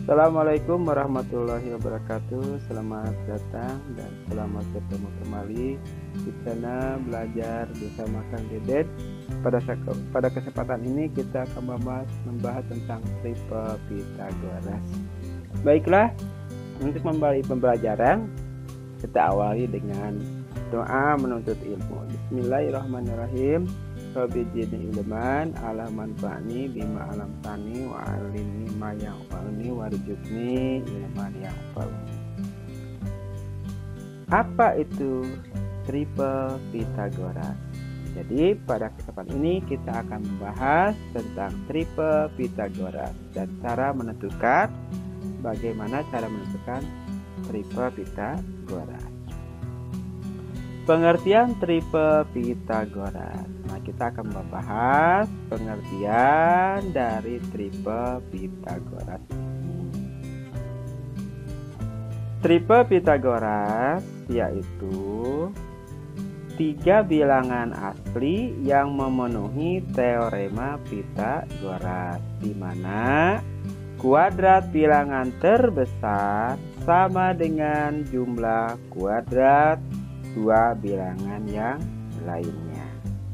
Assalamualaikum warahmatullahi wabarakatuh. Selamat datang dan selamat bertemu kembali di channel belajar bersama Kang Dedet. Pada kesempatan ini kita akan membahas tentang triple Pythagoras. Baiklah, untuk memulai pembelajaran kita awali dengan doa menuntut ilmu. Bismillahirrahmanirrahim. Rabbidzidni ilman ala manfa'ni bima alam tani wa alimni ma yanfa'uni warzuqni ilman yanfa'uni. Apa itu triple Pythagoras? Jadi pada kesempatan ini kita akan membahas tentang triple Pythagoras dan bagaimana cara menentukan triple Pythagoras. Pengertian triple Pythagoras. Nah, kita akan membahas pengertian dari triple Pythagoras. Triple Pythagoras yaitu tiga bilangan asli yang memenuhi teorema Pythagoras, di mana kuadrat bilangan terbesar sama dengan jumlah kuadrat dua bilangan yang lainnya,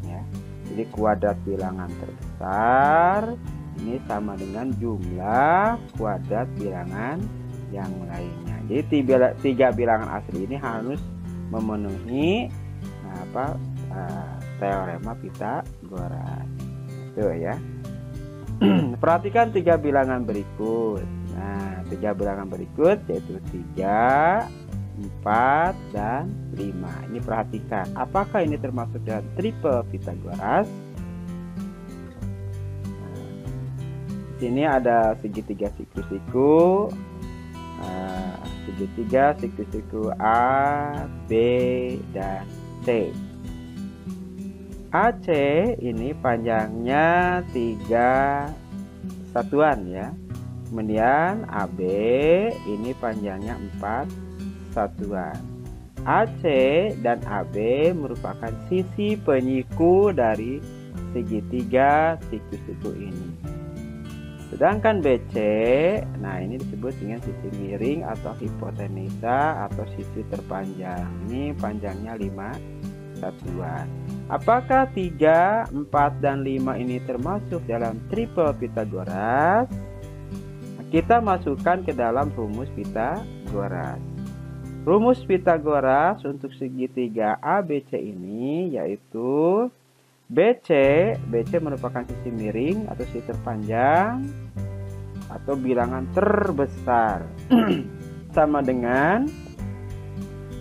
ya. Jadi kuadrat bilangan terbesar ini sama dengan jumlah kuadrat bilangan yang lainnya. Jadi tiga bilangan asli ini harus memenuhi teorema Pythagoras. Itu ya. Perhatikan tiga bilangan berikut. Nah, tiga bilangan berikut yaitu 3, 4, dan 5. Ini perhatikan, apakah ini termasuk dalam triple Pythagoras? Nah, sini ada segitiga siku-siku, segitiga siku-siku A, B, dan C. AC ini panjangnya 3 satuan ya. Kemudian AB ini panjangnya 4 satuan. AC dan AB merupakan sisi penyiku dari segitiga siku-siku ini. Sedangkan BC, nah ini disebut dengan sisi miring atau hipotenusa atau sisi terpanjang. Ini panjangnya 5 satuan. Apakah 3, 4, dan 5 ini termasuk dalam triple Pythagoras? Kita masukkan ke dalam rumus Pythagoras. Rumus Pythagoras untuk segitiga ABC ini yaitu BC merupakan sisi miring atau sisi terpanjang atau bilangan terbesar sama dengan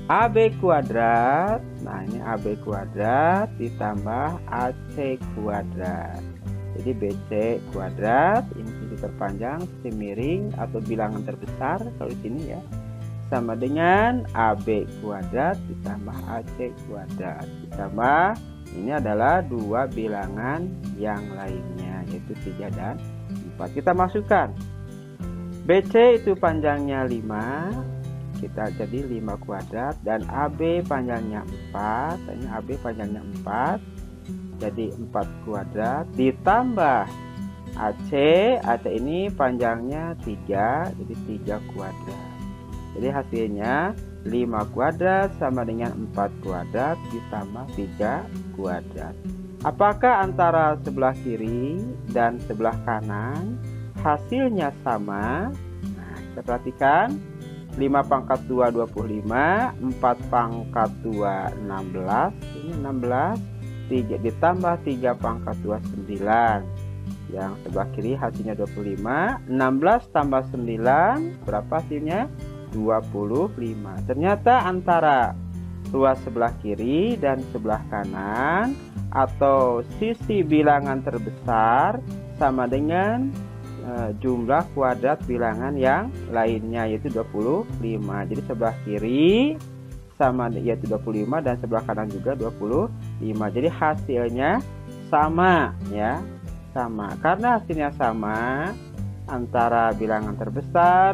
AB kuadrat. Nah, ini AB kuadrat ditambah AC kuadrat. Jadi BC kuadrat ini sisi terpanjang, sisi miring atau bilangan terbesar kalau di sini ya, sama dengan AB kuadrat ditambah AC kuadrat ditambah ini adalah dua bilangan yang lainnya yaitu 3 dan 4. Kita masukkan BC itu panjangnya 5, kita jadi 5 kuadrat, dan AB panjangnya 4, ini AB panjangnya 4 jadi 4 kuadrat ditambah AC ini panjangnya 3 jadi 3 kuadrat. Jadi hasilnya 5 kuadrat sama dengan 4 kuadrat ditambah 3 kuadrat. Apakah antara sebelah kiri dan sebelah kanan hasilnya sama? Nah, kita perhatikan 5 pangkat 2 25, 4 pangkat 2 16, ini 16, 3 ditambah 3 pangkat 2 9. Yang sebelah kiri hasilnya 25, 16 tambah 9 berapa hasilnya? 25. Ternyata antara ruas sebelah kiri dan sebelah kanan atau sisi bilangan terbesar sama dengan jumlah kuadrat bilangan yang lainnya yaitu 25. Jadi sebelah kiri sama yaitu 25 dan sebelah kanan juga 25. Jadi hasilnya sama ya. Sama. Karena hasilnya sama antara bilangan terbesar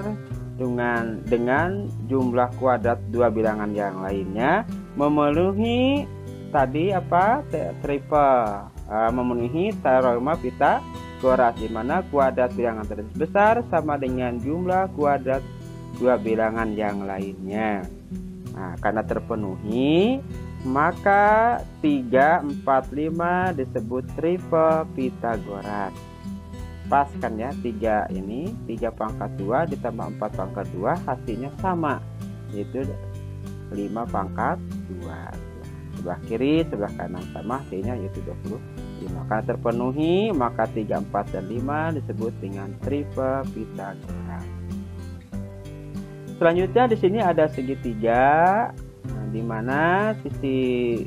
dengan jumlah kuadrat dua bilangan yang lainnya memenuhi tadi triple memenuhi teorema Pythagoras. Goras, di mana kuadrat bilangan terbesar sama dengan jumlah kuadrat dua bilangan yang lainnya. Nah, karena terpenuhi, maka 3, 4, 5 disebut triple Pythagoras. Pas kan ya, 3 ini 3 pangkat 2 ditambah 4 pangkat 2 hasilnya sama, yaitu 5 pangkat 2. Sebelah kiri, sebelah kanan sama, hasilnya yaitu 25. Karena terpenuhi, maka 3, 4, dan 5 disebut dengan triple Pythagoras. Selanjutnya di sini ada segitiga, di mana sisi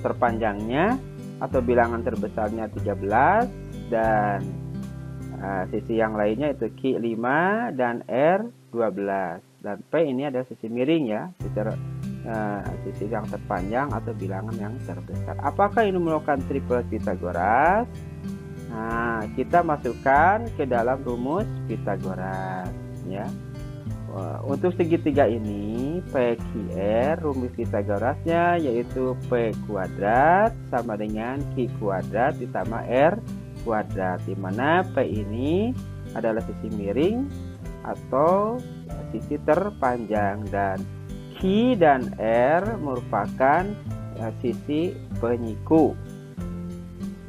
terpanjangnya atau bilangan terbesarnya 13 dan sisi yang lainnya itu Q 5 dan R 12, dan P ini adalah sisi miring ya, sisi yang terpanjang atau bilangan yang terbesar. Apakah ini merupakan triple Pythagoras? Nah, kita masukkan ke dalam rumus Pythagoras ya. Untuk segitiga ini PQR, rumus Pythagorasnya yaitu P kuadrat sama dengan Q kuadrat ditambah R kuadrat, di mana P ini adalah sisi miring atau sisi terpanjang dan Q dan R merupakan sisi penyiku.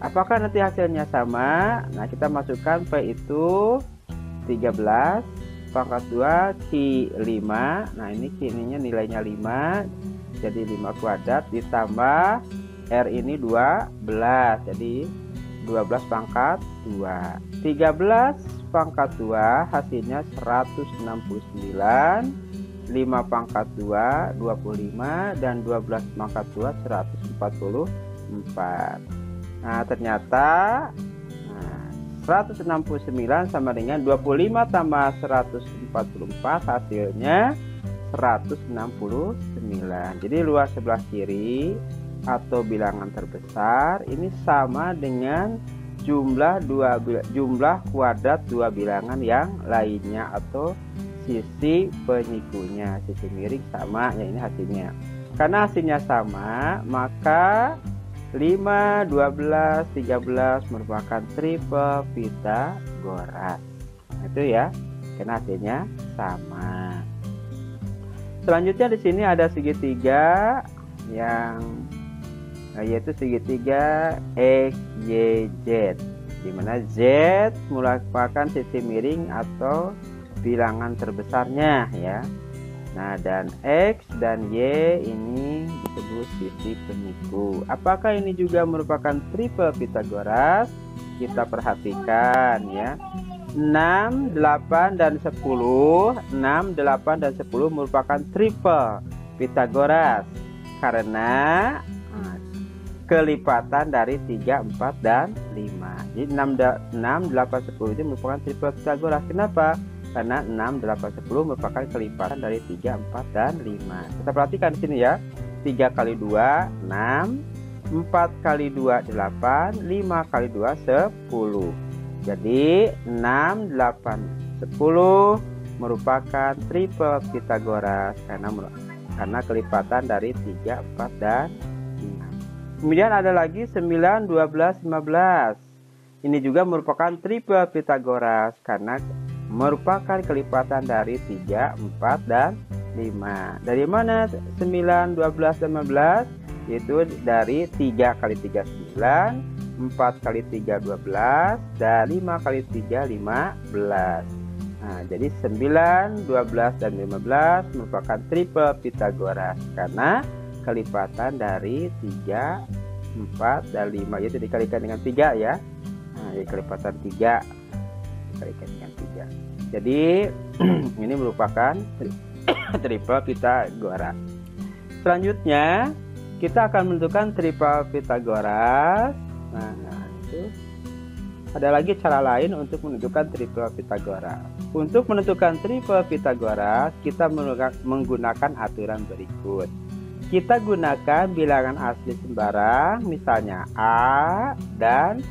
Apakah nanti hasilnya sama? Nah, kita masukkan P itu 13 pangkat 2 Q 5. Nah, ini Q ininya nilainya 5, jadi 5 kuadrat ditambah R ini 12, jadi 12 pangkat 2. 13 pangkat 2 hasilnya 169, 5 pangkat 2 25, dan 12 pangkat 2 144. Nah, ternyata 169 sama dengan 25 tambah 144, hasilnya 169. Jadi luas sebelah kiri atau bilangan terbesar ini sama dengan jumlah kuadrat dua bilangan yang lainnya atau sisi penyikunya. Sisi miring sama ya, ini hasilnya. Karena hasilnya sama, maka 5, 12, 13 merupakan triple Pythagoras. Itu ya, karena hasilnya sama. Selanjutnya di sini ada segitiga yang yaitu segitiga XYZ, di mana Z merupakan sisi miring atau bilangan terbesarnya ya. Nah, dan X dan Y ini disebut sisi penyiku. Apakah ini juga merupakan triple Pythagoras? Kita perhatikan ya. 6, 8, dan 10. 6, 8, dan 10 merupakan triple Pythagoras karena kelipatan dari 3, 4, dan 5. Jadi 6, 8, 10 itu merupakan triple Pythagoras. Kenapa? Karena 6, 8, 10 merupakan kelipatan dari 3, 4, dan 5. Kita perhatikan di sini ya. 3 kali 2, 6. 4 kali 2, 8. 5 kali 2, 10. Jadi 6, 8, 10 merupakan triple Pythagoras karena kelipatan dari 3, 4, dan 5. Kemudian ada lagi 9, 12, 15. Ini juga merupakan triple Pythagoras karena merupakan kelipatan dari 3, 4, dan 5. Dari mana 9, 12, dan 15? Yaitu dari 3 kali 3, 9, 4 kali 3, 12, dan 5 kali 3, 15. Nah, jadi 9, 12, dan 15 merupakan triple Pythagoras karena kelipatan dari 3, 4, dan 5, yaitu dikalikan dengan 3 ya. Nah, jadi kelipatan 3 dikalikan dengan 3. Jadi ini merupakan triple Pythagoras. Selanjutnya kita akan menentukan triple Pythagoras. Nah, itu ada lagi cara lain untuk menentukan triple Pythagoras. Untuk menentukan triple Pythagoras, kita menggunakan aturan berikut. Kita gunakan bilangan asli sembarang, misalnya A dan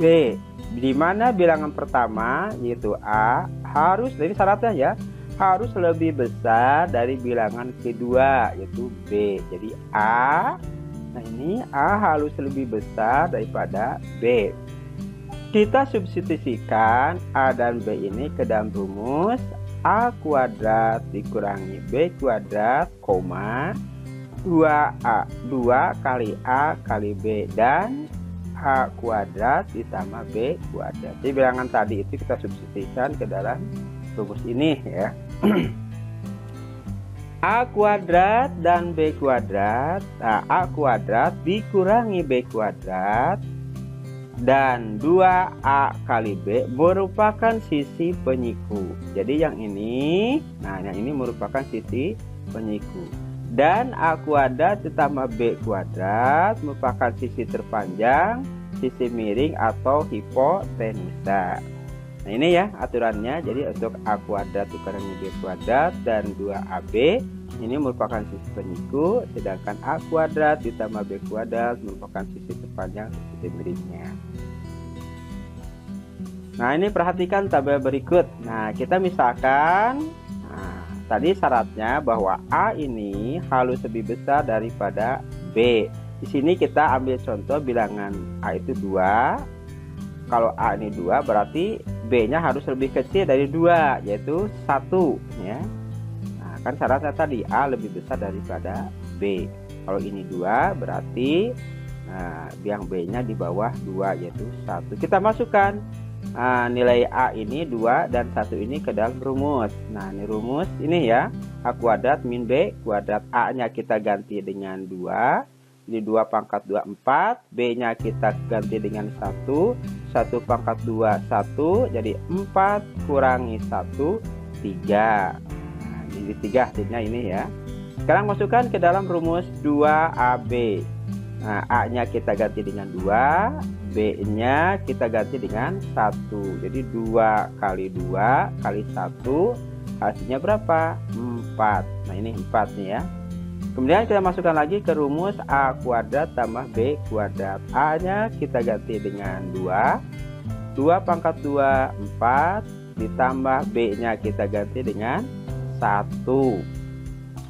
B, di mana bilangan pertama yaitu A harus, ini syaratnya ya, harus lebih besar dari bilangan kedua yaitu B. Jadi A, nah ini A harus lebih besar daripada B. Kita substitusikan A dan B ini ke dalam rumus A kuadrat dikurangi B kuadrat, koma 2A, 2 kali A kali B, dan A kuadrat ditambah B kuadrat. Jadi bilangan tadi itu kita substitusikan ke dalam rumus ini ya. A kuadrat dan B kuadrat, nah, A kuadrat dikurangi B kuadrat dan 2A kali B merupakan sisi penyiku. Jadi yang ini, nah yang ini merupakan sisi penyiku. Dan A kuadrat ditambah B kuadrat merupakan sisi terpanjang, sisi miring atau hipotenusa. Nah ini ya aturannya. Jadi untuk A kuadrat dikurangi B kuadrat dan 2AB ini merupakan sisi penyiku, sedangkan A kuadrat ditambah B kuadrat merupakan sisi terpanjang, sisi miringnya. Nah ini perhatikan tabel berikut. Nah kita misalkan, nah, tadi syaratnya bahwa A ini harus lebih besar daripada B. Di sini kita ambil contoh bilangan A itu 2. Kalau A ini 2 berarti B nya harus lebih kecil dari 2, yaitu 1 ya. Nah kan syaratnya tadi A lebih besar daripada B. Kalau ini 2 berarti yang B nya di bawah 2, yaitu 1. Kita masukkan nilai A ini 2 dan 1 ini ke dalam rumus. Nah ini rumus ini ya, A kuadrat min B kuadrat. A nya kita ganti dengan 2, jadi 2 pangkat 2 4. B nya kita ganti dengan 1 pangkat 2 1, jadi 4 kurangi 1 3. Nah ini 3 hasilnya ini ya. Sekarang masukkan ke dalam rumus 2AB. Nah A nya kita ganti dengan 2, B nya kita ganti dengan 1. Jadi 2 kali 2 kali 1 hasilnya berapa? 4. Nah ini 4 nih ya. Kemudian kita masukkan lagi ke rumus A kuadrat tambah B kuadrat. A nya kita ganti dengan 2 pangkat 2 4, ditambah B nya kita ganti dengan 1.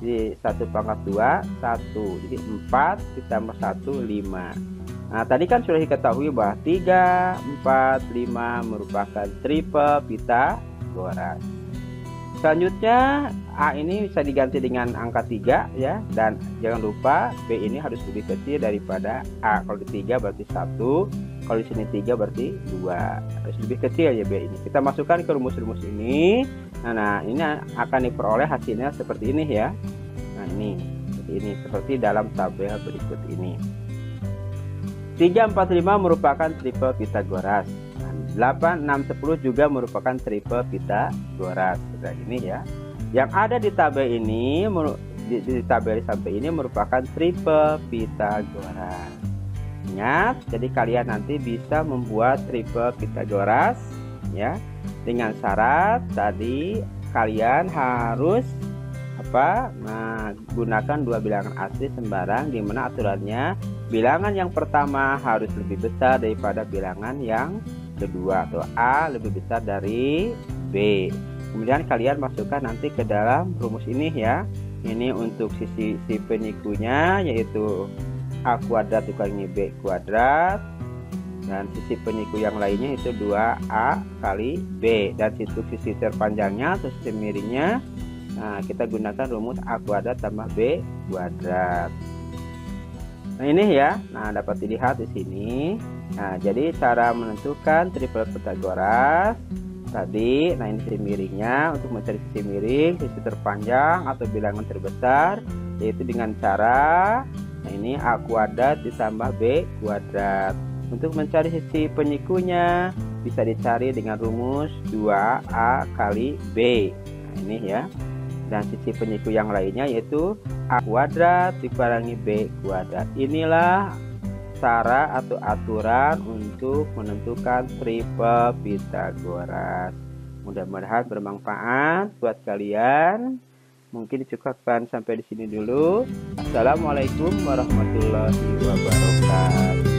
Jadi 1 pangkat 2 1, jadi 4 ditambah 1 5. Nah tadi kan sudah diketahui bahwa 3 4 5 merupakan triple Pythagoras. Selanjutnya A ini bisa diganti dengan angka 3 ya, dan jangan lupa B ini harus lebih kecil daripada A. Kalau di 3 berarti 1, kalau di sini 3 berarti 2, harus lebih kecil ya B ini. Kita masukkan ke rumus-rumus ini. Nah ini akan diperoleh hasilnya seperti ini ya. Nah ini seperti dalam tabel berikut ini. 3 4 5 merupakan triple Pythagoras. 8 6 10 juga merupakan triple Pythagoras. Nah, ini ya. Yang ada di tabel ini di tabel sampai ini merupakan triple Pythagoras. Ingat, jadi kalian nanti bisa membuat triple Pythagoras ya. Dengan syarat tadi kalian harus gunakan dua bilangan asli sembarang, di mana aturannya bilangan yang pertama harus lebih besar daripada bilangan yang kedua, atau A lebih besar dari B. Kemudian kalian masukkan nanti ke dalam rumus ini ya. Ini untuk sisi penyikunya, yaitu A kuadrat dikurangi B kuadrat, dan sisi penyiku yang lainnya itu 2A kali B, dan untuk sisi terpanjangnya atau sisi miringnya, nah kita gunakan rumus A kuadrat tambah B kuadrat. Nah ini ya, nah dapat dilihat di sini. Nah jadi cara menentukan triple Pythagoras tadi, nah ini sisi miringnya. Untuk mencari sisi miring, sisi terpanjang atau bilangan terbesar, yaitu dengan cara, nah ini A kuadrat ditambah B kuadrat. Untuk mencari sisi penyikunya bisa dicari dengan rumus 2A kali B. Nah ini ya. Dan sisi penyiku yang lainnya yaitu A kuadrat dikurangi B kuadrat. Inilah cara atau aturan untuk menentukan triple Pythagoras. Mudah-mudahan bermanfaat buat kalian. Mungkin cukupkan sampai di sini dulu. Assalamualaikum warahmatullahi wabarakatuh.